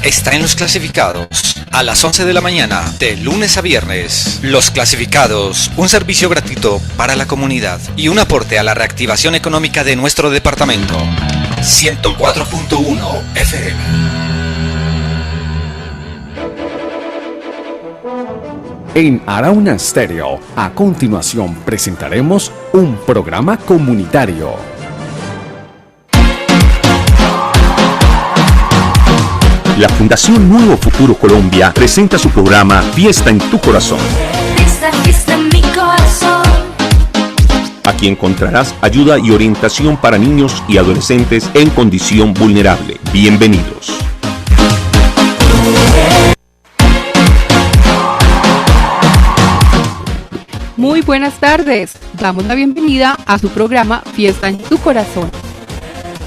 está en Los Clasificados, a las 11 de la mañana, de lunes a viernes. Los Clasificados, un servicio gratuito para la comunidad y un aporte a la reactivación económica de nuestro departamento. 104.1 FM. En Arauna Stereo, a continuación presentaremos un programa comunitario. La Fundación Nuevo Futuro Colombia presenta su programa Fiesta en tu Corazón. Fiesta en mi corazón. Aquí encontrarás ayuda y orientación para niños y adolescentes en condición vulnerable. Bienvenidos. Muy buenas tardes, damos la bienvenida a su programa Fiesta en tu Corazón,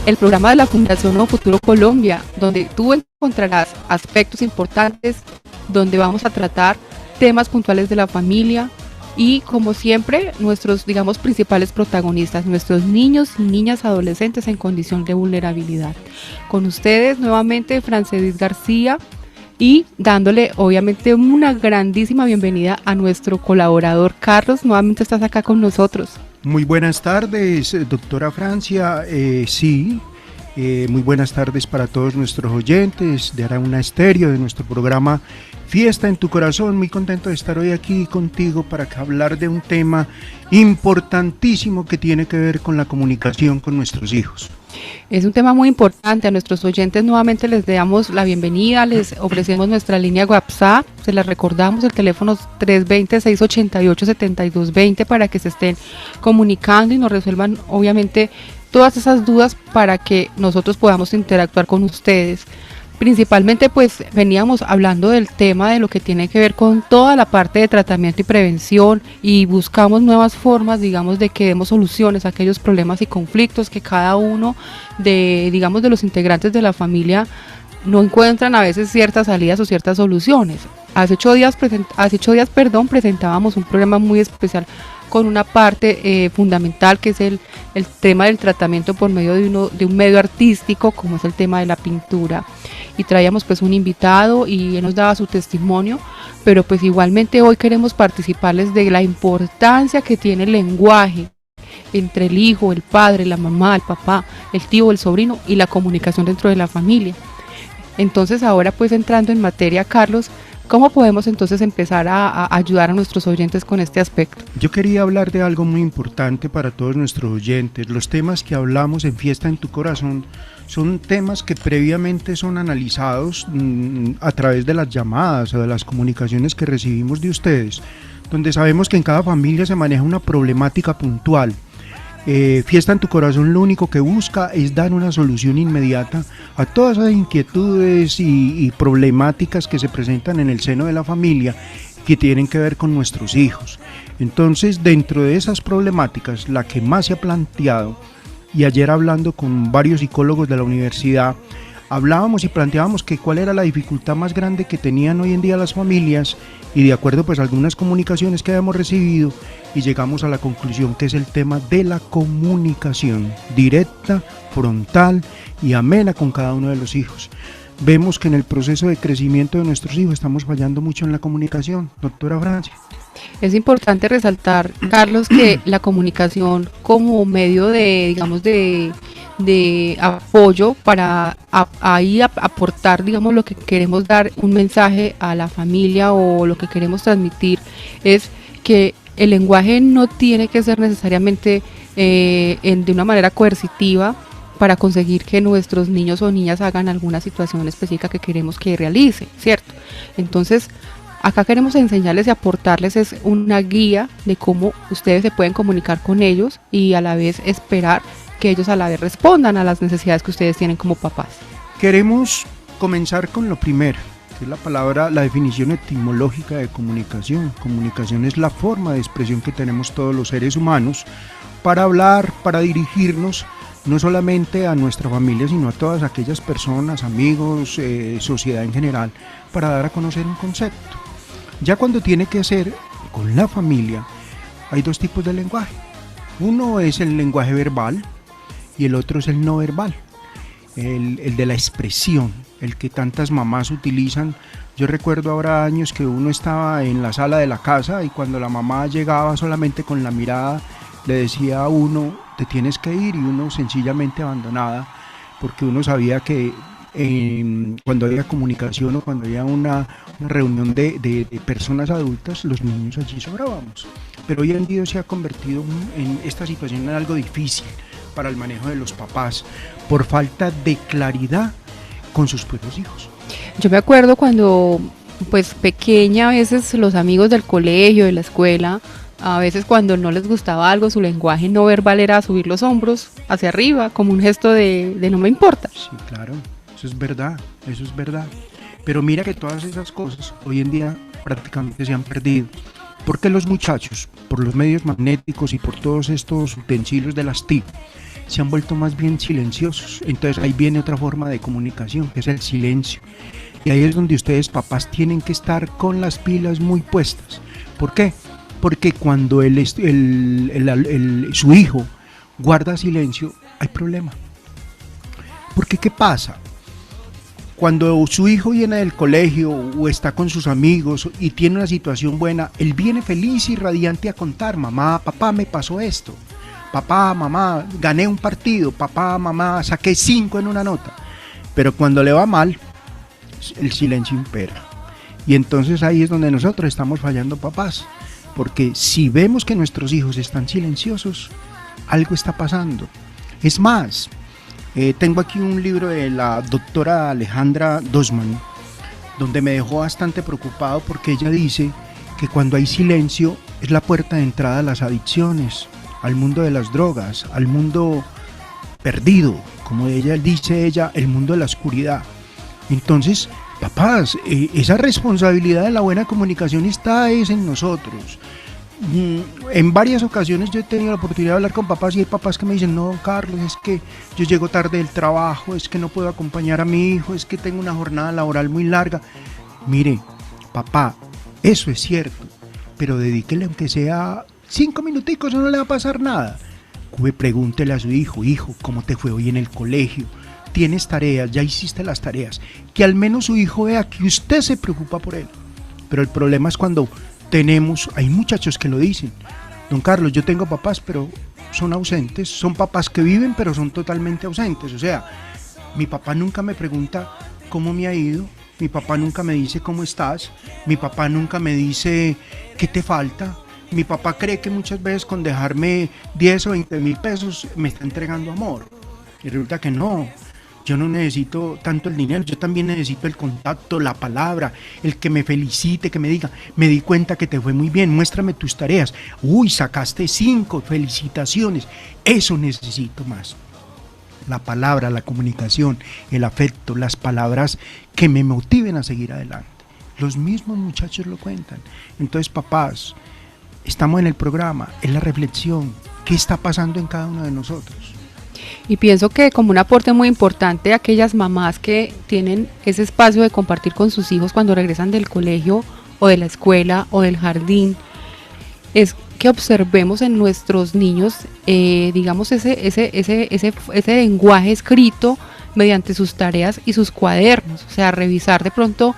el programa de la Fundación Nuevo Futuro Colombia, donde tú encontrarás aspectos importantes, donde vamos a tratar temas puntuales de la familia y, como siempre, nuestros, principales protagonistas, nuestros niños y niñas adolescentes en condición de vulnerabilidad. Con ustedes nuevamente Francedis García, y dándole obviamente una grandísima bienvenida a nuestro colaborador Carlos. Nuevamente estás acá con nosotros. Muy buenas tardes, doctora Francia. Muy buenas tardes para todos nuestros oyentes de Arauna Stereo, de nuestro programa Fiesta en tu Corazón. Muy contento de estar hoy aquí contigo para hablar de un tema importantísimo que tiene que ver con la comunicación con nuestros hijos. Es un tema muy importante. A nuestros oyentes nuevamente les damos la bienvenida, les ofrecemos nuestra línea WhatsApp, se las recordamos, el teléfono 320-688-7220 para que se estén comunicando y nos resuelvan obviamente todas esas dudas para que nosotros podamos interactuar con ustedes. Principalmente pues veníamos hablando del tema de lo que tiene que ver con toda la parte de tratamiento y prevención y buscamos nuevas formas, de que demos soluciones a aquellos problemas y conflictos que cada uno de los integrantes de la familia no encuentran a veces ciertas salidas o ciertas soluciones. Hace 8 días presentábamos un programa muy especial con una parte fundamental que es el tema del tratamiento por medio de un medio artístico como es el tema de la pintura, y traíamos pues un invitado y él nos daba su testimonio, pero pues igualmente hoy queremos participarles de la importancia que tiene el lenguaje entre el hijo, el padre, la mamá, el papá, el tío, el sobrino y la comunicación dentro de la familia. Entonces ahora pues entrando en materia, Carlos, ¿cómo podemos entonces empezar a ayudar a nuestros oyentes con este aspecto? Yo quería hablar de algo muy importante para todos nuestros oyentes. Los temas que hablamos en Fiesta en tu Corazón son temas que previamente son analizados a través de las llamadas o de las comunicaciones que recibimos de ustedes, donde sabemos que en cada familia se maneja una problemática puntual. Fiesta en tu Corazón lo único que busca es dar una solución inmediata a todas esas inquietudes y problemáticas que se presentan en el seno de la familia que tienen que ver con nuestros hijos. Entonces, dentro de esas problemáticas, la que más se ha planteado, y ayer hablando con varios psicólogos de la universidad, hablábamos y planteábamos que cuál era la dificultad más grande que tenían hoy en día las familias, y de acuerdo pues a algunas comunicaciones que habíamos recibido, y llegamos a la conclusión que es el tema de la comunicación directa, frontal y amena con cada uno de los hijos. Vemos que en el proceso de crecimiento de nuestros hijos estamos fallando mucho en la comunicación, doctora Francia. Es importante resaltar, Carlos, que la comunicación como medio de apoyo para aportar, lo que queremos dar, un mensaje a la familia o lo que queremos transmitir, es que el lenguaje no tiene que ser necesariamente de una manera coercitiva para conseguir que nuestros niños o niñas hagan alguna situación específica que queremos que realicen, ¿cierto? Entonces, acá queremos enseñarles y aportarles es una guía de cómo ustedes se pueden comunicar con ellos y a la vez esperar que ellos a la vez respondan a las necesidades que ustedes tienen como papás. Queremos comenzar con lo primero, que es la definición etimológica de comunicación. Comunicación es la forma de expresión que tenemos todos los seres humanos para hablar, para dirigirnos no solamente a nuestra familia, sino a todas aquellas personas, amigos, sociedad en general, para dar a conocer un concepto. Ya cuando tiene que ser con la familia, hay dos tipos de lenguaje. Uno es el lenguaje verbal y el otro es el no verbal. el de la expresión, el que tantas mamás utilizan. Yo recuerdo ahora años que uno estaba en la sala de la casa y cuando la mamá llegaba solamente con la mirada le decía a uno, te tienes que ir, y uno sencillamente abandonada, porque uno sabía que cuando había comunicación o cuando había una reunión de personas adultas, los niños allí sobrábamos. Pero hoy en día se ha convertido en esta situación en algo difícil para el manejo de los papás por falta de claridad con sus propios hijos. Yo me acuerdo cuando, pues pequeña, a veces los amigos del colegio, de la escuela, a veces cuando no les gustaba algo, su lenguaje no verbal era subir los hombros hacia arriba, como un gesto de no me importa. Sí, claro, eso es verdad, eso es verdad. Pero mira que todas esas cosas hoy en día prácticamente se han perdido. Porque los muchachos, por los medios magnéticos y por todos estos utensilios de las TIC, se han vuelto más bien silenciosos. Entonces ahí viene otra forma de comunicación, que es el silencio. Y ahí es donde ustedes, papás, tienen que estar con las pilas muy puestas. ¿Por qué? Porque cuando su hijo guarda silencio, hay problema. Porque ¿qué pasa? Cuando su hijo viene del colegio o está con sus amigos y tiene una situación buena, él viene feliz y radiante a contar, mamá, papá, me pasó esto, papá, mamá, gané un partido, papá, mamá, saqué 5 en una nota. Pero cuando le va mal, el silencio impera. Y entonces ahí es donde nosotros estamos fallando, papás, porque si vemos que nuestros hijos están silenciosos, algo está pasando. Es más, tengo aquí un libro de la doctora Alejandra Dosman, donde me dejó bastante preocupado porque ella dice que cuando hay silencio es la puerta de entrada a las adicciones, al mundo de las drogas, al mundo perdido, como ella dice, el mundo de la oscuridad. Entonces, papás, esa responsabilidad de la buena comunicación está en nosotros. En varias ocasiones yo he tenido la oportunidad de hablar con papás y hay papás que me dicen, no, Carlos, es que yo llego tarde del trabajo, es que no puedo acompañar a mi hijo, es que tengo una jornada laboral muy larga. Mire, papá, eso es cierto, pero dedíquele aunque sea 5 minuticos, no le va a pasar nada. Pregúntele a su hijo, ¿cómo te fue hoy en el colegio? ¿Tienes tareas? ¿Ya hiciste las tareas? Que al menos su hijo vea que usted se preocupa por él. Pero el problema es cuando hay muchachos que lo dicen, don Carlos, yo tengo papás pero son ausentes, son papás que viven pero son totalmente ausentes, o sea, mi papá nunca me pregunta cómo me ha ido, mi papá nunca me dice cómo estás, mi papá nunca me dice qué te falta, mi papá cree que muchas veces con dejarme 10 o 20 mil pesos me está entregando amor, y resulta que no. Yo no necesito tanto el dinero, yo también necesito el contacto, la palabra, el que me felicite, que me diga, me di cuenta que te fue muy bien, muéstrame tus tareas. Uy, sacaste 5, felicitaciones. Eso necesito más. La palabra, la comunicación, el afecto, las palabras que me motiven a seguir adelante. Los mismos muchachos lo cuentan. Entonces, papás, estamos en el programa, en la reflexión. ¿Qué está pasando en cada uno de nosotros? Y pienso que como un aporte muy importante a aquellas mamás que tienen ese espacio de compartir con sus hijos cuando regresan del colegio o de la escuela o del jardín, es que observemos en nuestros niños, digamos, ese lenguaje escrito mediante sus tareas y sus cuadernos, o sea, revisar de pronto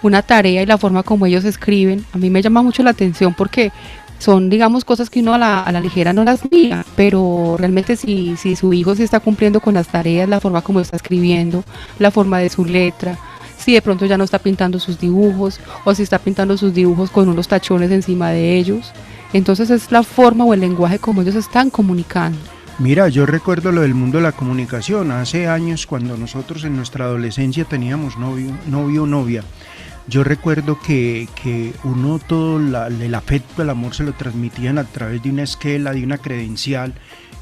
una tarea y la forma como ellos escriben. A mí me llama mucho la atención porque son, digamos, cosas que uno a la ligera no las mira, pero realmente si su hijo sí está cumpliendo con las tareas, la forma como está escribiendo, la forma de su letra, si de pronto ya no está pintando sus dibujos o si está pintando sus dibujos con unos tachones encima de ellos, entonces es la forma o el lenguaje como ellos están comunicando. Mira, yo recuerdo lo del mundo de la comunicación, hace años cuando nosotros en nuestra adolescencia teníamos novio o novia. Yo recuerdo que uno todo el afecto, el amor se lo transmitían a través de una esquela, de una credencial,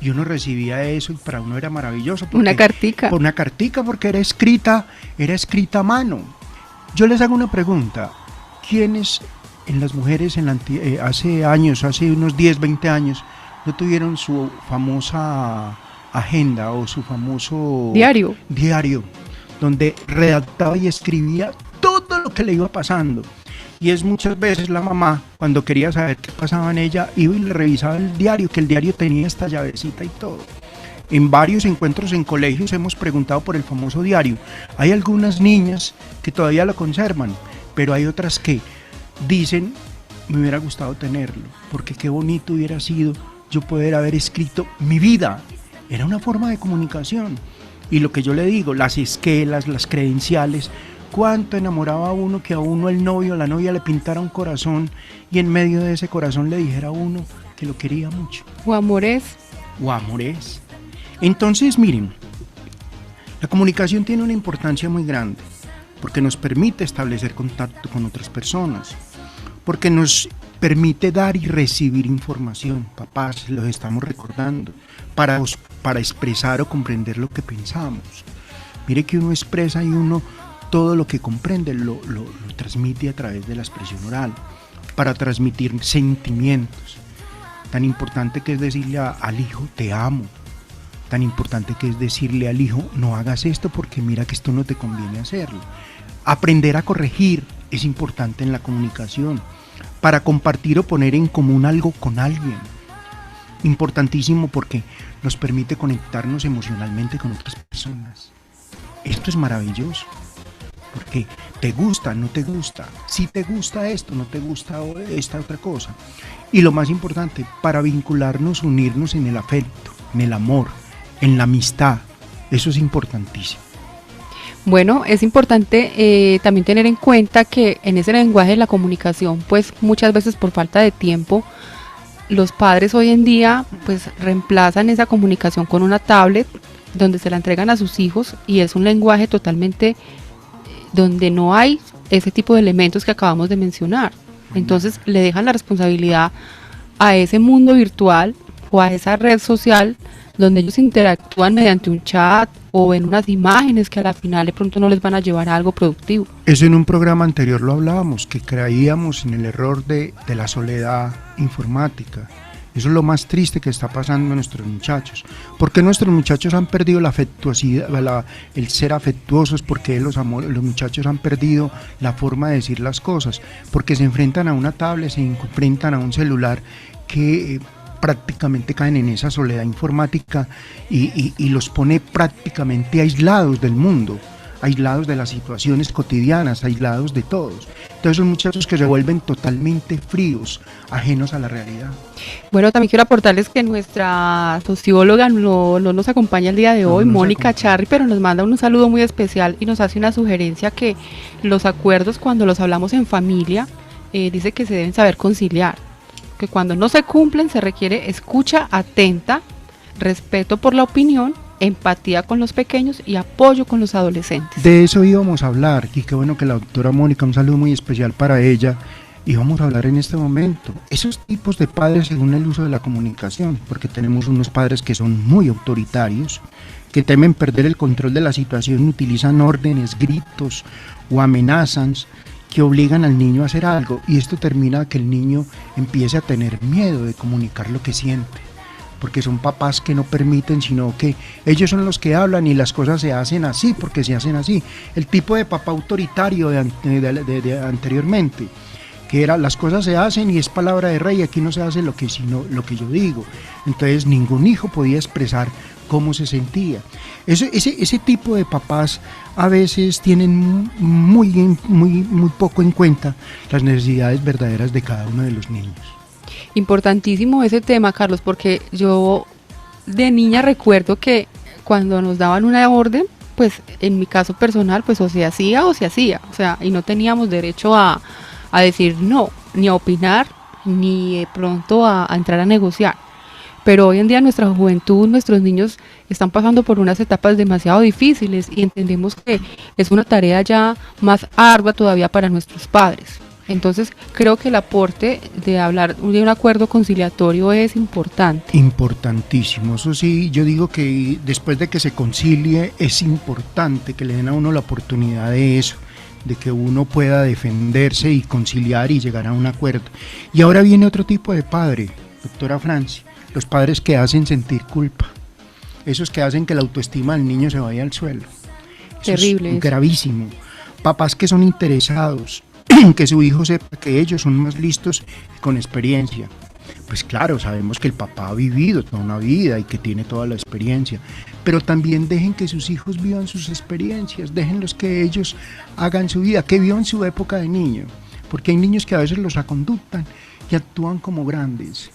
y uno recibía eso y para uno era maravilloso. Una cartica. Una cartica porque era escrita a mano. Yo les hago una pregunta, ¿quiénes en las mujeres hace años, hace unos 10, 20 años, no tuvieron su famosa agenda o su famoso diario, donde redactaba y escribía todo lo que le iba pasando? Y es muchas veces la mamá, cuando quería saber qué pasaba en ella, iba y le revisaba el diario, que el diario tenía esta llavecita y todo. En varios encuentros en colegios hemos preguntado por el famoso diario. Hay algunas niñas que todavía lo conservan, pero hay otras que dicen, me hubiera gustado tenerlo, porque qué bonito hubiera sido yo poder haber escrito mi vida. Era una forma de comunicación. Y lo que yo le digo, las esquelas, las credenciales, cuánto enamoraba a uno que a uno el novio o la novia le pintara un corazón y en medio de ese corazón le dijera a uno que lo quería mucho. O amores. O amores. Entonces, miren, la comunicación tiene una importancia muy grande porque nos permite establecer contacto con otras personas, porque nos permite dar y recibir información. Papás, los estamos recordando, para expresar o comprender lo que pensamos. Mire que uno expresa y uno todo lo que comprende lo transmite a través de la expresión oral, para transmitir sentimientos. Tan importante que es decirle al hijo, te amo. Tan importante que es decirle al hijo, no hagas esto porque mira que esto no te conviene hacerlo. Aprender a corregir es importante en la comunicación, para compartir o poner en común algo con alguien. Importantísimo porque nos permite conectarnos emocionalmente con otras personas. Esto es maravilloso, porque te gusta, no te gusta, si te gusta esto, no te gusta esta otra cosa. Y lo más importante, para vincularnos, unirnos en el afecto, en el amor, en la amistad. Eso es importantísimo. Bueno, es importante también tener en cuenta que en ese lenguaje de la comunicación, pues muchas veces por falta de tiempo, los padres hoy en día pues reemplazan esa comunicación con una tablet donde se la entregan a sus hijos y es un lenguaje totalmente donde no hay ese tipo de elementos que acabamos de mencionar. Entonces le dejan la responsabilidad a ese mundo virtual o a esa red social donde ellos interactúan mediante un chat o en unas imágenes que a la final de pronto no les van a llevar a algo productivo. Eso en un programa anterior lo hablábamos, que creíamos en el error de la soledad informática. Eso es lo más triste que está pasando a nuestros muchachos. ¿Por qué nuestros muchachos han perdido la afectuosidad, el ser afectuosos? Porque los muchachos han perdido la forma de decir las cosas, porque se enfrentan a una tablet, se enfrentan a un celular que prácticamente caen en esa soledad informática y los pone prácticamente aislados del mundo, aislados de las situaciones cotidianas, aislados de todos. Entonces son muchachos que se vuelven totalmente fríos, ajenos a la realidad. Bueno, también quiero aportarles que nuestra socióloga no nos acompaña el día de hoy, Mónica Charri, pero nos manda un saludo muy especial y nos hace una sugerencia que los acuerdos cuando los hablamos en familia, dice que se deben saber conciliar, que cuando no se cumplen se requiere escucha atenta, respeto por la opinión, empatía con los pequeños y apoyo con los adolescentes. De eso íbamos a hablar y qué bueno que la doctora Mónica, un saludo muy especial para ella, íbamos a hablar en este momento. Esos tipos de padres según el uso de la comunicación, porque tenemos unos padres que son muy autoritarios, que temen perder el control de la situación, utilizan órdenes, gritos o amenazan, que obligan al niño a hacer algo y esto termina que el niño empiece a tener miedo de comunicar lo que siente, porque son papás que no permiten, sino que ellos son los que hablan y las cosas se hacen así porque se hacen así. El tipo de papá autoritario de anteriormente, que era las cosas se hacen y es palabra de rey, aquí no se hace lo que yo digo. Entonces ningún hijo podía expresar cómo se sentía. Ese tipo de papás a veces tienen muy poco en cuenta las necesidades verdaderas de cada uno de los niños. Importantísimo ese tema, Carlos, porque yo de niña recuerdo que cuando nos daban una orden, pues en mi caso personal, pues o se hacía, o sea, y no teníamos derecho a decir no, ni a opinar, ni de pronto a entrar a negociar. Pero hoy en día nuestra juventud, nuestros niños están pasando por unas etapas demasiado difíciles y entendemos que es una tarea ya más ardua todavía para nuestros padres. Entonces creo que el aporte de hablar de un acuerdo conciliatorio es importante. Importantísimo, eso sí, yo digo que después de que se concilie es importante que le den a uno la oportunidad de eso, de que uno pueda defenderse y conciliar y llegar a un acuerdo. Y ahora viene otro tipo de padre, doctora Franci, los padres que hacen sentir culpa, esos que hacen que la autoestima del niño se vaya al suelo. Eso terrible. Es gravísimo. Papás que son interesados, que su hijo sepa que ellos son más listos y con experiencia. pues claro, sabemos que el papá ha vivido toda una vida y que tiene toda la experiencia, pero también dejen que sus hijos vivan sus experiencias, déjenlos que ellos hagan su vida, que vivan su época de niño, porque hay niños que a veces los aconductan y actúan como grandes.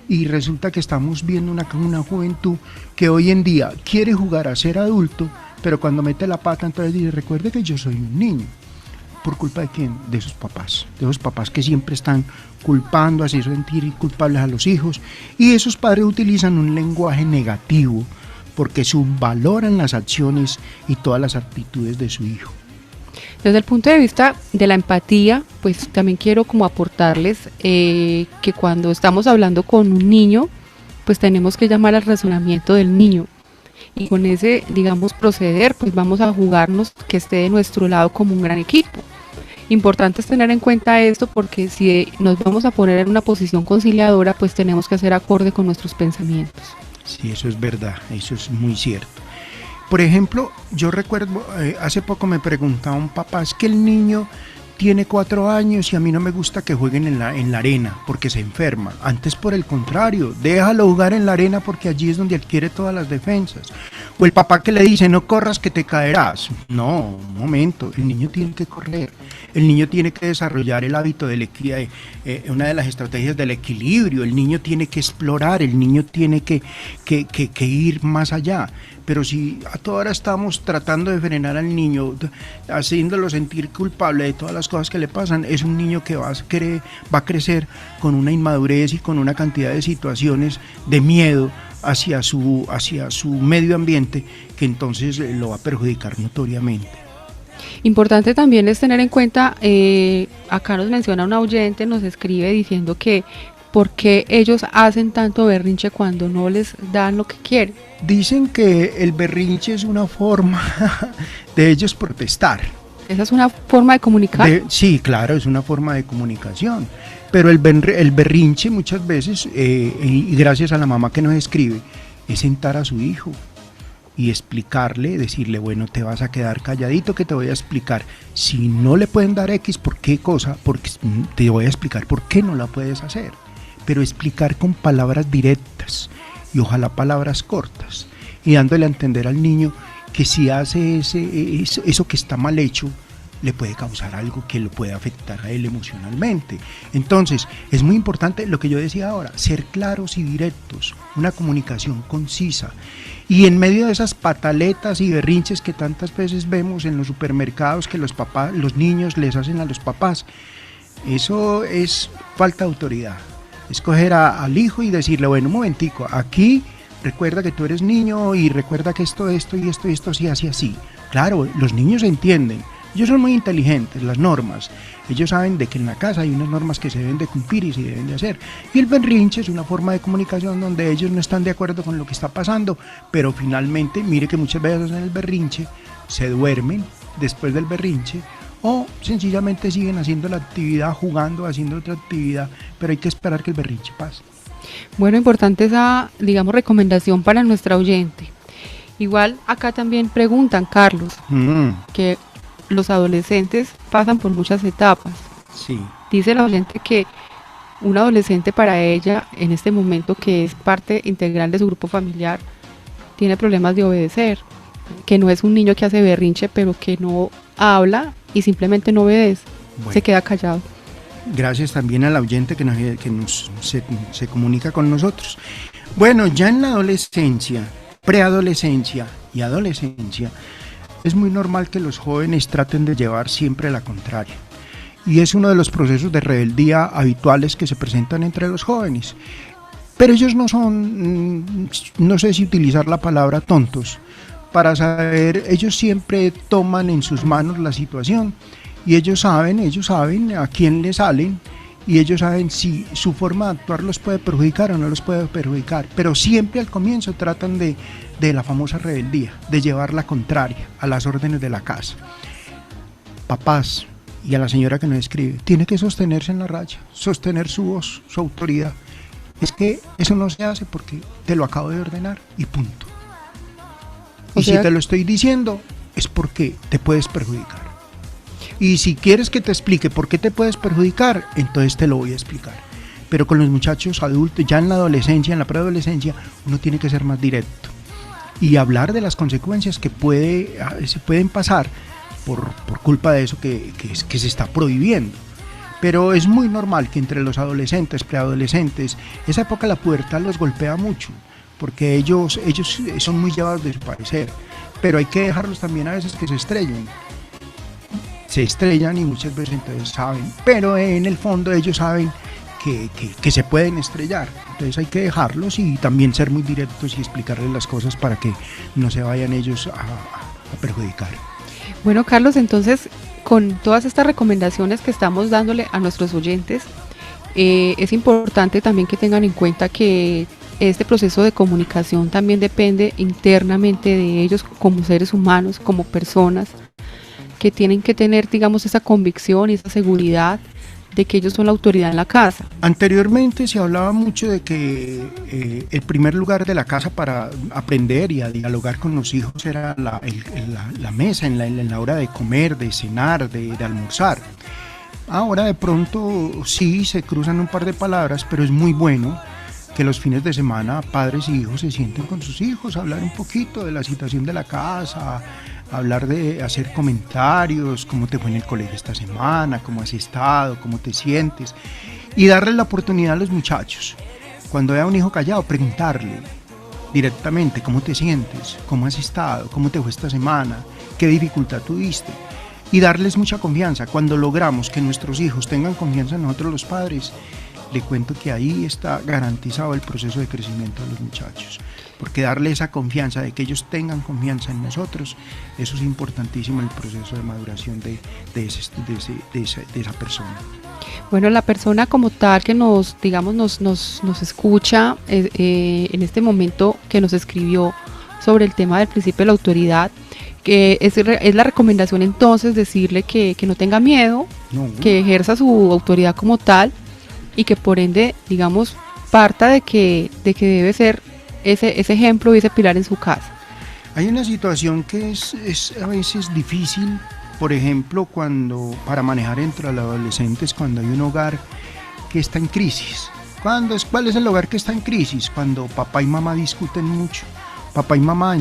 Y resulta que estamos viendo una juventud que hoy en día quiere jugar a ser adulto, pero cuando mete la pata entonces dice, recuerde que yo soy un niño. ¿Por culpa de quién? De sus papás. De esos papás que siempre están culpando, haciendo sentir culpables a los hijos. Y esos padres utilizan un lenguaje negativo porque subvaloran las acciones y todas las actitudes de su hijo. Desde el punto de vista de la empatía, pues también quiero como aportarles que cuando estamos hablando con un niño, pues tenemos que llamar al razonamiento del niño. Y con ese, digamos, proceder, pues vamos a jugarnos que esté de nuestro lado como un gran equipo. Importante es tener en cuenta esto porque si nos vamos a poner en una posición conciliadora, pues tenemos que hacer acorde con nuestros pensamientos. Sí, eso es verdad, eso es muy cierto. Por ejemplo, yo recuerdo, hace poco me preguntaba un papá, es que el niño tiene 4 años y a mí no me gusta que jueguen en la arena porque se enferma. Antes, por el contrario, déjalo jugar en la arena porque allí es donde adquiere todas las defensas. O el papá que le dice, no corras que te caerás. No, un momento, el niño tiene que correr. El niño tiene que desarrollar el hábito del equilibrio, una de las estrategias del equilibrio. El niño tiene que explorar, el niño tiene que ir más allá. Pero si a toda hora estamos tratando de frenar al niño, haciéndolo sentir culpable de todas las cosas que le pasan, es un niño que va a crecer con una inmadurez y con una cantidad de situaciones de miedo hacia su medio ambiente que entonces lo va a perjudicar notoriamente. Importante también es tener en cuenta, acá nos menciona un oyente, nos escribe diciendo que ¿por qué ellos hacen tanto berrinche cuando no les dan lo que quieren? Dicen que el berrinche es una forma de ellos protestar. ¿Esa es una forma de comunicar? Sí, claro, es una forma de comunicación. Pero el berrinche muchas veces, y gracias a la mamá que nos escribe, es sentar a su hijo y explicarle, decirle, bueno, te vas a quedar calladito que te voy a explicar. Si no le pueden dar X, ¿por qué cosa? Porque te voy a explicar por qué no la puedes hacer. Pero explicar con palabras directas y ojalá palabras cortas y dándole a entender al niño que si hace eso que está mal hecho le puede causar algo que lo puede afectar a él emocionalmente. Entonces es muy importante lo que yo decía ahora, ser claros y directos, una comunicación concisa y en medio de esas pataletas y berrinches que tantas veces vemos en los supermercados que los niños les hacen a los papás, eso es falta de autoridad. Escoger al hijo y decirle, bueno, un momentico, aquí recuerda que tú eres niño y recuerda que esto, sí, así. Claro, los niños entienden, ellos son muy inteligentes, las normas. Ellos saben de que en la casa hay unas normas que se deben de cumplir y se deben de hacer. Y el berrinche es una forma de comunicación donde ellos no están de acuerdo con lo que está pasando, pero finalmente, mire que muchas veces en el berrinche se duermen después del berrinche, o sencillamente siguen haciendo la actividad, jugando, haciendo otra actividad, pero hay que esperar que el berrinche pase. Bueno, importante esa, digamos, recomendación para nuestra oyente. Igual acá también preguntan, Carlos, que los adolescentes pasan por muchas etapas. Sí. Dice la oyente que un adolescente para ella, en este momento que es parte integral de su grupo familiar, tiene problemas de obedecer, que no es un niño que hace berrinche, pero que no habla y simplemente no obedece, se queda callado. Gracias también al oyente que se comunica con nosotros. Bueno, ya en la adolescencia, preadolescencia y adolescencia, es muy normal que los jóvenes traten de llevar siempre la contraria. Y es uno de los procesos de rebeldía habituales que se presentan entre los jóvenes. Pero ellos no son, no sé si utilizar la palabra tontos, para saber, ellos siempre toman en sus manos la situación y ellos saben a quién le salen y ellos saben si su forma de actuar los puede perjudicar o no los puede perjudicar, pero siempre al comienzo tratan de la famosa rebeldía, de llevar la contraria a las órdenes de la casa. Papás y a la señora que nos escribe, tiene que sostenerse en la raya, sostener su voz, su autoridad. Es que eso no se hace porque te lo acabo de ordenar y punto. Y si te lo estoy diciendo es porque te puedes perjudicar. Y si quieres que te explique por qué te puedes perjudicar, entonces te lo voy a explicar. pero con los muchachos adultos, ya en la adolescencia, en la preadolescencia, uno tiene que ser más directo y hablar de las consecuencias que se pueden pasar por culpa de eso que se está prohibiendo. Pero es muy normal que entre los adolescentes, preadolescentes, esa época la pubertad los golpea mucho, porque ellos son muy llevados de su parecer, pero hay que dejarlos también a veces que se estrellan y muchas veces entonces saben, pero en el fondo ellos saben que se pueden estrellar, entonces hay que dejarlos y también ser muy directos y explicarles las cosas para que no se vayan ellos a perjudicar. Bueno, Carlos, entonces con todas estas recomendaciones que estamos dándole a nuestros oyentes, es importante también que tengan en cuenta que este proceso de comunicación también depende internamente de ellos como seres humanos, como personas, que tienen que tener, digamos, esa convicción y esa seguridad de que ellos son la autoridad en la casa. Anteriormente se hablaba mucho de que el primer lugar de la casa para aprender y a dialogar con los hijos era la mesa, en la hora de comer, de cenar, de almorzar. Ahora de pronto sí se cruzan un par de palabras, pero es muy bueno que los fines de semana padres y hijos se sienten con sus hijos, hablar un poquito de la situación de la casa, hablar de hacer comentarios, cómo te fue en el colegio esta semana, cómo has estado, cómo te sientes, y darle la oportunidad a los muchachos, cuando vea a un hijo callado, preguntarle directamente cómo te sientes, cómo has estado, cómo te fue esta semana, qué dificultad tuviste, y darles mucha confianza. Cuando logramos que nuestros hijos tengan confianza en nosotros los padres, le cuento que ahí está garantizado el proceso de crecimiento de los muchachos, porque darle esa confianza, de que ellos tengan confianza en nosotros, eso es importantísimo en el proceso de maduración de esa persona. Bueno, la persona como tal que nos escucha en este momento, que nos escribió sobre el tema del principio de la autoridad, que es la recomendación entonces decirle que no tenga miedo, que ejerza su autoridad como tal, y que por ende, digamos, parta de que debe ser ese ejemplo y ese pilar en su casa. Hay una situación que es a veces difícil, por ejemplo, para manejar entre los adolescentes, cuando hay un hogar que está en crisis. ¿Cuál es el hogar que está en crisis? Cuando papá y mamá discuten mucho. Papá y mamá,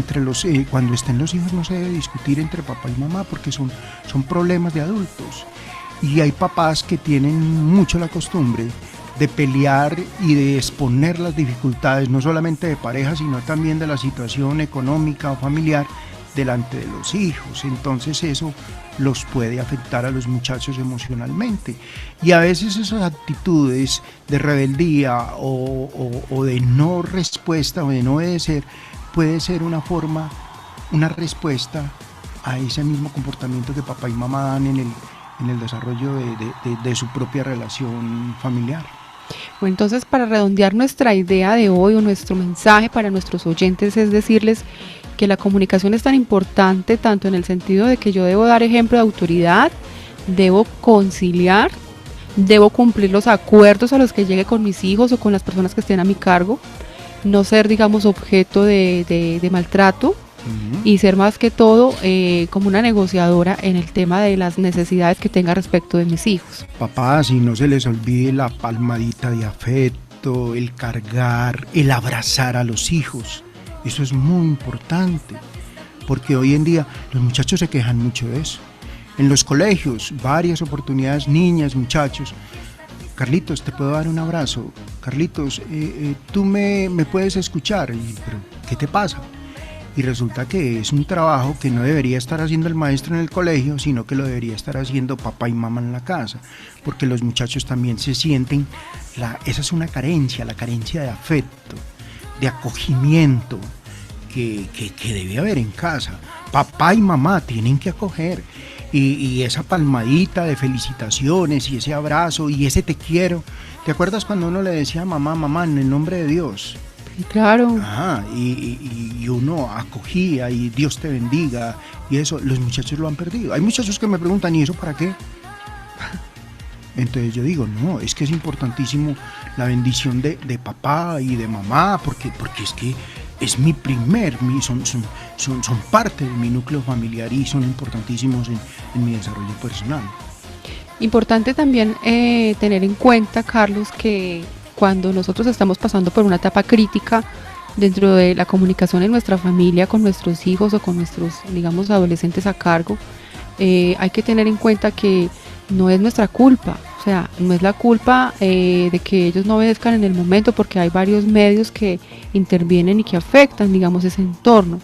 cuando estén los hijos no se debe discutir entre papá y mamá porque son problemas de adultos. Y hay papás que tienen mucho la costumbre de pelear y de exponer las dificultades, no solamente de pareja, sino también de la situación económica o familiar delante de los hijos. Entonces eso los puede afectar a los muchachos emocionalmente. Y a veces esas actitudes de rebeldía o de no respuesta o de no obedecer puede ser una respuesta a ese mismo comportamiento que papá y mamá dan en el desarrollo de su propia relación familiar. Bueno, entonces, para redondear nuestra idea de hoy o nuestro mensaje para nuestros oyentes es decirles que la comunicación es tan importante, tanto en el sentido de que yo debo dar ejemplo de autoridad, debo conciliar, debo cumplir los acuerdos a los que llegue con mis hijos o con las personas que estén a mi cargo, no ser, digamos, objeto de maltrato, y ser más que todo como una negociadora en el tema de las necesidades que tenga respecto de mis hijos. Papás, y no se les olvide la palmadita de afecto, el cargar, el abrazar a los hijos. Eso es muy importante, porque hoy en día los muchachos se quejan mucho de eso. En los colegios, varias oportunidades, niñas, muchachos. Carlitos, ¿te puedo dar un abrazo? Carlitos, ¿tú me puedes escuchar? ¿Pero qué te pasa? Y resulta que es un trabajo que no debería estar haciendo el maestro en el colegio, sino que lo debería estar haciendo papá y mamá en la casa, porque los muchachos también se sienten, esa es una carencia, la carencia de afecto, de acogimiento que debe haber en casa. Papá y mamá tienen que acoger, y esa palmadita de felicitaciones y ese abrazo y ese te quiero. ¿Te acuerdas cuando uno le decía a mamá, en el nombre de Dios? Claro. Y uno acogía y Dios te bendiga, y eso los muchachos lo han perdido. Hay muchachos que me preguntan, ¿y eso para qué? Entonces yo digo, no, es que es importantísimo la bendición de papá y de mamá, porque es que es son parte de mi núcleo familiar y son importantísimos en mi desarrollo personal. Importante también tener en cuenta, Carlos, que cuando nosotros estamos pasando por una etapa crítica dentro de la comunicación en nuestra familia, con nuestros hijos o con nuestros, digamos, adolescentes a cargo, hay que tener en cuenta que no es nuestra culpa, o sea, no es la culpa de que ellos no obedezcan en el momento, porque hay varios medios que intervienen y que afectan, digamos, ese entorno,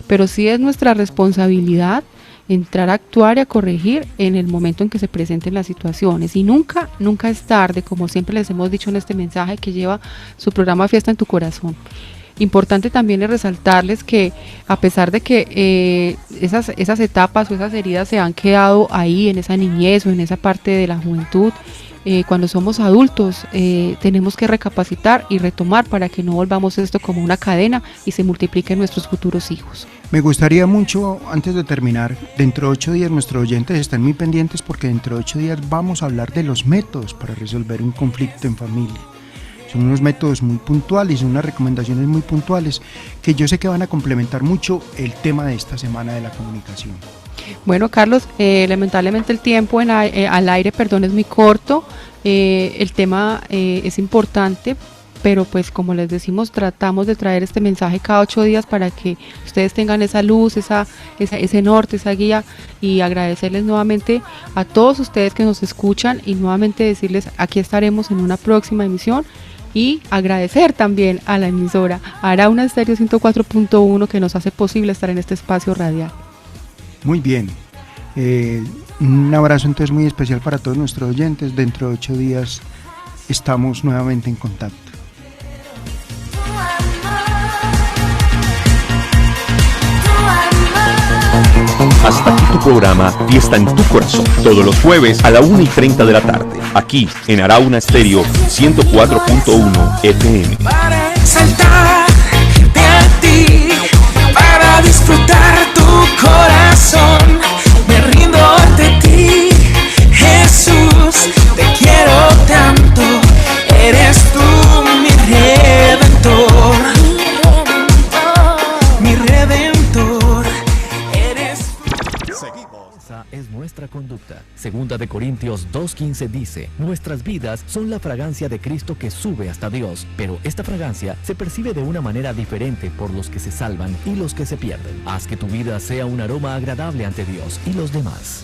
pero sí es nuestra responsabilidad entrar a actuar y a corregir en el momento en que se presenten las situaciones, y nunca es tarde, como siempre les hemos dicho en este mensaje que lleva su programa Fiesta en tu Corazón. Importante también es resaltarles que a pesar de que esas etapas o esas heridas se han quedado ahí en esa niñez o en esa parte de la juventud, cuando somos adultos tenemos que recapacitar y retomar para que no volvamos esto como una cadena y se multipliquen nuestros futuros hijos. Me gustaría mucho, antes de terminar, dentro de 8 días nuestros oyentes están muy pendientes, porque dentro de 8 días vamos a hablar de los métodos para resolver un conflicto en familia. Son unos métodos muy puntuales, unas recomendaciones muy puntuales que yo sé que van a complementar mucho el tema de esta semana de la comunicación. Bueno, Carlos, lamentablemente el tiempo al aire, es muy corto. El tema es importante, pero pues como les decimos, tratamos de traer este mensaje cada 8 días para que ustedes tengan esa luz, ese norte, esa guía, y agradecerles nuevamente a todos ustedes que nos escuchan y nuevamente decirles aquí estaremos en una próxima emisión. Y agradecer también a la emisora Arauna Estéreo 104.1 que nos hace posible estar en este espacio radial. Muy bien, un abrazo entonces muy especial para todos nuestros oyentes. Dentro de 8 días estamos nuevamente en contacto. Hasta aquí tu programa Fiesta en tu Corazón, todos los jueves a la 1:30 de la tarde, aquí en Arauna Estéreo 104.1 FM. Para exaltarte a ti, para disfrutar tu corazón, me rindo ante ti, Jesús, te quiero tanto, eres tú mi redentor, mi redentor. Esa es nuestra conducta. Segunda de Corintios 2:15 dice: nuestras vidas son la fragancia de Cristo que sube hasta Dios, pero esta fragancia se percibe de una manera diferente por los que se salvan y los que se pierden. Haz que tu vida sea un aroma agradable ante Dios y los demás.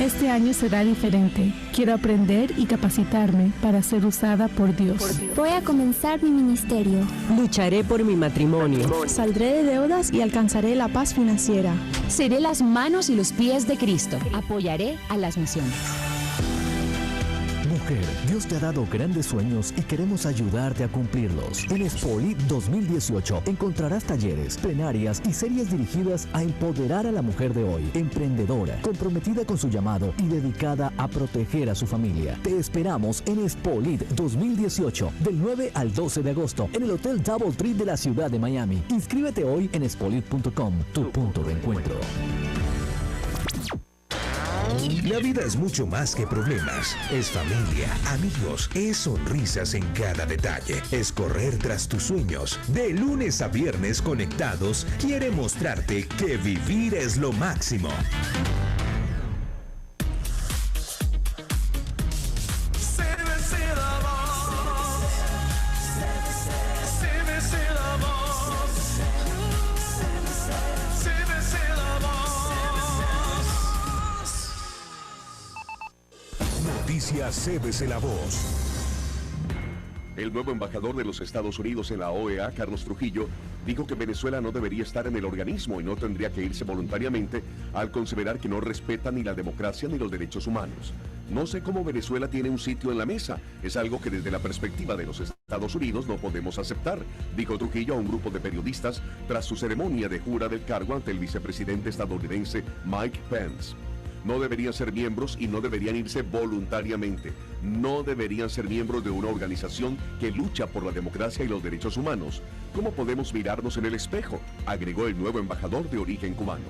Este año será diferente. Quiero aprender y capacitarme para ser usada por Dios. Voy a comenzar mi ministerio. Lucharé por mi matrimonio. Saldré de deudas y alcanzaré la paz financiera. Seré las manos y los pies de Cristo. Apoyaré a las misiones. Mujer, Dios te ha dado grandes sueños y queremos ayudarte a cumplirlos. En Spolit 2018 encontrarás talleres, plenarias y series dirigidas a empoderar a la mujer de hoy, emprendedora, comprometida con su llamado y dedicada a proteger a su familia. Te esperamos en Spolit 2018, del 9 al 12 de agosto, en el Hotel Double Tree de la ciudad de Miami. Inscríbete hoy en spolit.com, tu punto de encuentro. La vida es mucho más que problemas, es familia, amigos, es sonrisas en cada detalle, es correr tras tus sueños. De lunes a viernes Conectados quiere mostrarte que vivir es lo máximo. Noticias CBC La Voz. El nuevo embajador de los Estados Unidos en la OEA, Carlos Trujillo, dijo que Venezuela no debería estar en el organismo y no tendría que irse voluntariamente al considerar que no respeta ni la democracia ni los derechos humanos. No sé cómo Venezuela tiene un sitio en la mesa. Es algo que desde la perspectiva de los Estados Unidos no podemos aceptar, dijo Trujillo a un grupo de periodistas tras su ceremonia de jura del cargo ante el vicepresidente estadounidense Mike Pence. No deberían ser miembros y no deberían irse voluntariamente. No deberían ser miembros de una organización que lucha por la democracia y los derechos humanos. ¿Cómo podemos mirarnos en el espejo?, agregó el nuevo embajador de origen cubano.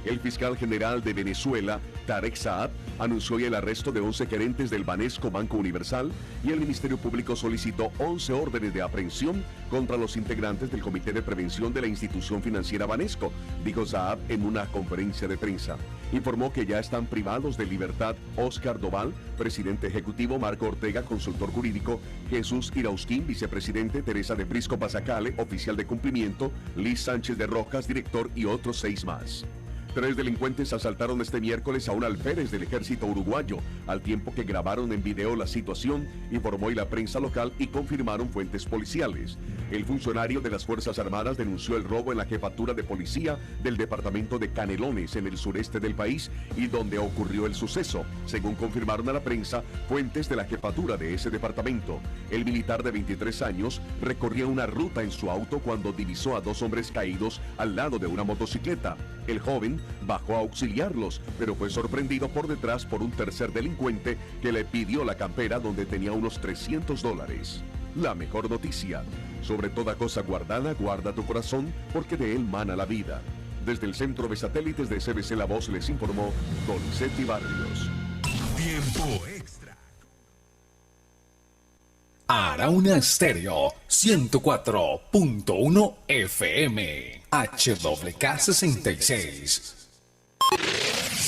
El fiscal general de Venezuela, Tarek Saab, anunció hoy el arresto de 11 gerentes del Banesco Banco Universal y el Ministerio Público solicitó 11 órdenes de aprehensión contra los integrantes del Comité de Prevención de la institución financiera Banesco, dijo Saab en una conferencia de prensa. Informó que ya están privados de libertad Oscar Doval, presidente ejecutivo, Marco Ortega, consultor jurídico, Jesús Irausquín, vicepresidente, Teresa de Brisco Pasacale, oficial de cumplimiento, Liz Sánchez de Rojas, director, y otros 6 más. 3 delincuentes asaltaron este miércoles a un alférez del ejército uruguayo, al tiempo que grabaron en video la situación, informó hoy la prensa local y confirmaron fuentes policiales. El funcionario de las Fuerzas Armadas denunció el robo en la jefatura de policía del departamento de Canelones, en el sureste del país, y donde ocurrió el suceso, según confirmaron a la prensa fuentes de la jefatura de ese departamento. El militar de 23 años recorría una ruta en su auto cuando divisó a 2 hombres caídos al lado de una motocicleta. El joven bajó a auxiliarlos, pero fue sorprendido por detrás por un tercer delincuente que le pidió la campera donde tenía unos $300. La mejor noticia: sobre toda cosa guardada, guarda tu corazón, porque de él mana la vida. Desde el centro de satélites de CBC La Voz les informó Donizetti Barrios. Tiempo extra. Arauna Estéreo 104.1 FM HWK66.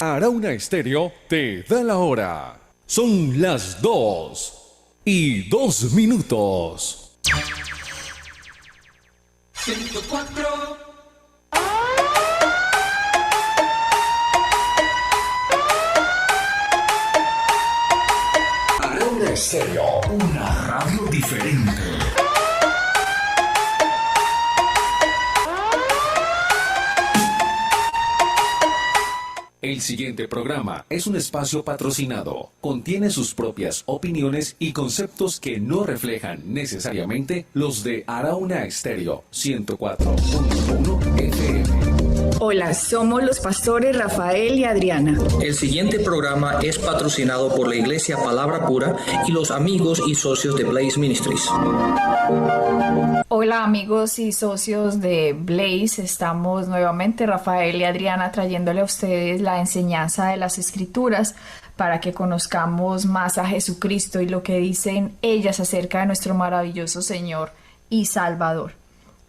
Arauna Estéreo te da la hora. Son las 2:02. 104. Arauna Estéreo, una radio diferente. El siguiente programa es un espacio patrocinado. Contiene sus propias opiniones y conceptos que no reflejan necesariamente los de Arauna Estéreo 104.1 FM. Hola, somos los pastores Rafael y Adriana. El siguiente programa es patrocinado por la Iglesia Palabra Pura y los amigos y socios de Blaze Ministries. Hola amigos y socios de Blaze, estamos nuevamente Rafael y Adriana trayéndole a ustedes la enseñanza de las Escrituras para que conozcamos más a Jesucristo y lo que dicen ellas acerca de nuestro maravilloso Señor y Salvador.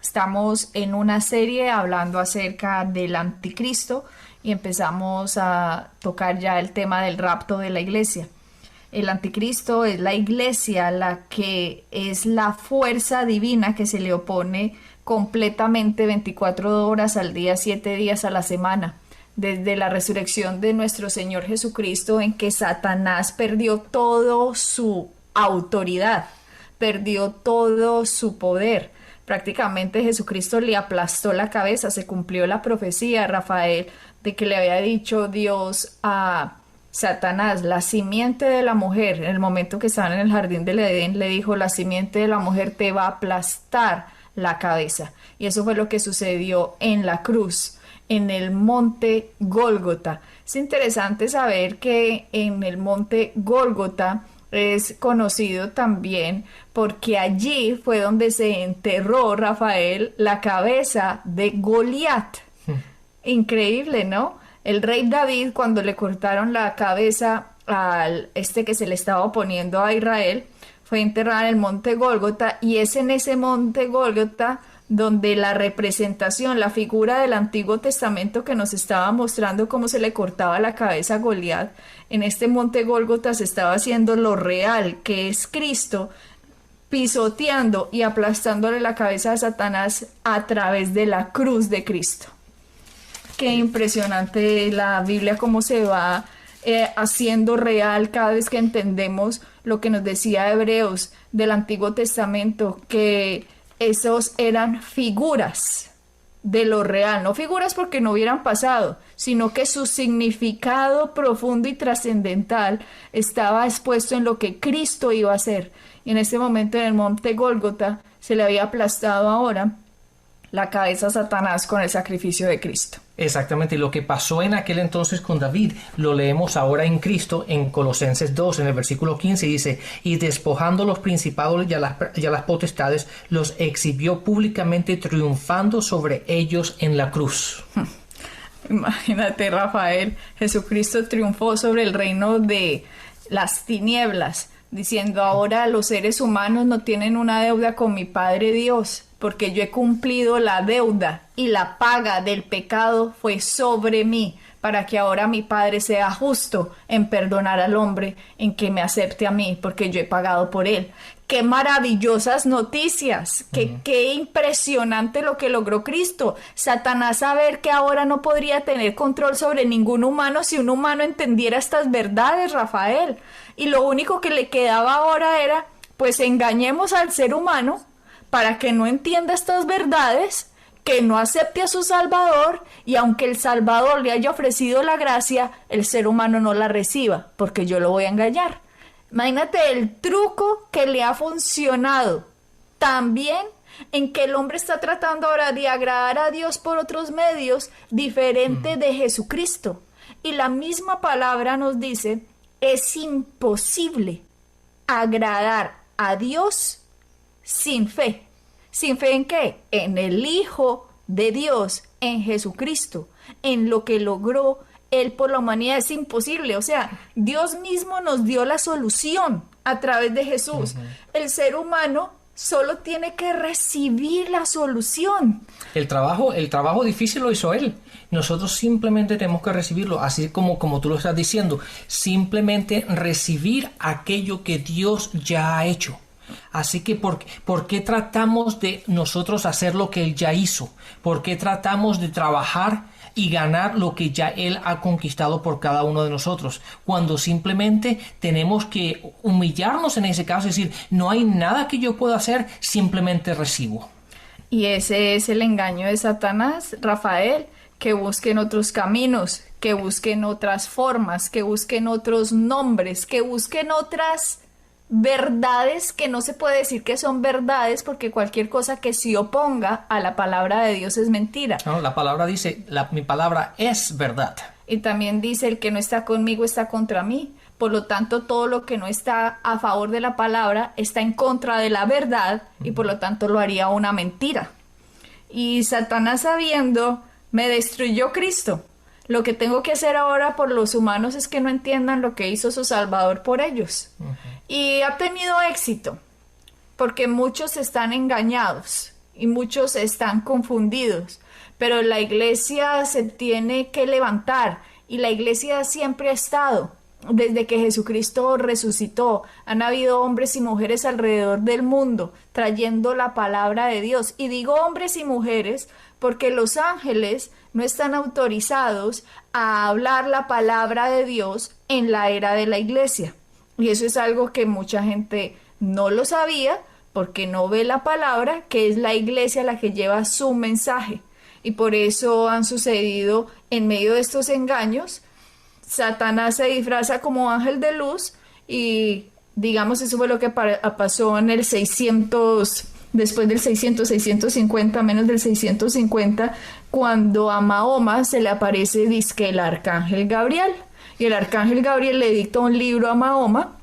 Estamos en una serie hablando acerca del anticristo y empezamos a tocar ya el tema del rapto de la iglesia. El anticristo es la iglesia, la que es la fuerza divina que se le opone completamente 24 horas al día, 7 días a la semana. Desde la resurrección de nuestro Señor Jesucristo, en que Satanás perdió toda su autoridad, perdió todo su poder. Prácticamente Jesucristo le aplastó la cabeza. Se cumplió la profecía, Rafael, de que le había dicho Dios a Satanás, la simiente de la mujer. En el momento que estaban en el jardín del Edén, le dijo: la simiente de la mujer te va a aplastar la cabeza. Y eso fue lo que sucedió en la cruz, en el monte Gólgota. Es interesante saber que en el monte Gólgota es conocido también porque allí fue donde se enterró, Rafael, la cabeza de Goliat. Increíble, ¿no? El rey David, cuando le cortaron la cabeza al que se le estaba oponiendo a Israel, fue enterrada en el monte Gólgota, y es en ese monte Gólgota donde la representación, la figura del Antiguo Testamento que nos estaba mostrando cómo se le cortaba la cabeza a Goliat, en este monte Gólgota se estaba haciendo lo real, que es Cristo, pisoteando y aplastándole la cabeza a Satanás a través de la cruz de Cristo. Qué impresionante la Biblia, cómo se va haciendo real cada vez que entendemos lo que nos decía Hebreos del Antiguo Testamento, que esos eran figuras de lo real, no figuras porque no hubieran pasado, sino que su significado profundo y trascendental estaba expuesto en lo que Cristo iba a hacer. Y en este momento en el monte Gólgota se le había aplastado ahora la cabeza a Satanás con el sacrificio de Cristo. Exactamente, y lo que pasó en aquel entonces con David, lo leemos ahora en Cristo en Colosenses 2, en el versículo 15, dice: y despojando los principados y a las potestades, los exhibió públicamente, triunfando sobre ellos en la cruz. Imagínate, Rafael, Jesucristo triunfó sobre el reino de las tinieblas, diciendo: ahora los seres humanos no tienen una deuda con mi Padre Dios, porque yo he cumplido la deuda y la paga del pecado fue sobre mí, para que ahora mi Padre sea justo en perdonar al hombre, en que me acepte a mí, porque yo he pagado por él. ¡Qué maravillosas noticias! ¡Qué impresionante lo que logró Cristo! Satanás saber que ahora no podría tener control sobre ningún humano si un humano entendiera estas verdades, Rafael. Y lo único que le quedaba ahora era, pues engañemos al ser humano para que no entienda estas verdades, que no acepte a su Salvador, y aunque el Salvador le haya ofrecido la gracia, el ser humano no la reciba, porque yo lo voy a engañar. Imagínate el truco que le ha funcionado también, en que el hombre está tratando ahora de agradar a Dios por otros medios diferentes de Jesucristo. Y la misma palabra nos dice: es imposible agradar a Dios sin fe. ¿Sin fe en qué? En el Hijo de Dios, en Jesucristo, en lo que logró Él por la humanidad. Es imposible. O sea, Dios mismo nos dio la solución a través de Jesús. El ser humano solo tiene que recibir la solución. El trabajo difícil lo hizo Él. Nosotros simplemente tenemos que recibirlo, así como tú lo estás diciendo. Simplemente recibir aquello que Dios ya ha hecho. Así que ¿por qué tratamos de nosotros hacer lo que Él ya hizo? ¿Por qué tratamos de trabajar y ganar lo que ya Él ha conquistado por cada uno de nosotros? Cuando simplemente tenemos que humillarnos en ese caso, es decir, no hay nada que yo pueda hacer, simplemente recibo. Y ese es el engaño de Satanás, Rafael, que busquen otros caminos, que busquen otras formas, que busquen otros nombres, que busquen otras verdades que no se puede decir que son verdades, porque cualquier cosa que se oponga a la palabra de Dios es mentira. No, la palabra dice, mi palabra es verdad. Y también dice: el que no está conmigo está contra mí. Por lo tanto, todo lo que no está a favor de la palabra está en contra de la verdad, y por lo tanto lo haría una mentira. Y Satanás, sabiendo, me destruyó Cristo. Lo que tengo que hacer ahora por los humanos es que no entiendan lo que hizo su Salvador por ellos. Y ha tenido éxito, porque muchos están engañados y muchos están confundidos. Pero la iglesia se tiene que levantar, y la iglesia siempre ha estado. Desde que Jesucristo resucitó, han habido hombres y mujeres alrededor del mundo trayendo la palabra de Dios. Y digo hombres y mujeres porque los ángeles no están autorizados a hablar la palabra de Dios en la era de la iglesia. Y eso es algo que mucha gente no lo sabía, porque no ve la palabra, que es la iglesia la que lleva su mensaje. Y por eso han sucedido, en medio de estos engaños, Satanás se disfraza como ángel de luz, y digamos eso fue lo que pasó en el 600, después del 650, menos del 650, cuando a Mahoma se le aparece dizque el arcángel Gabriel. Y el arcángel Gabriel le dicta un libro a Mahoma,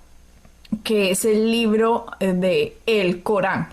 que es el libro de el Corán.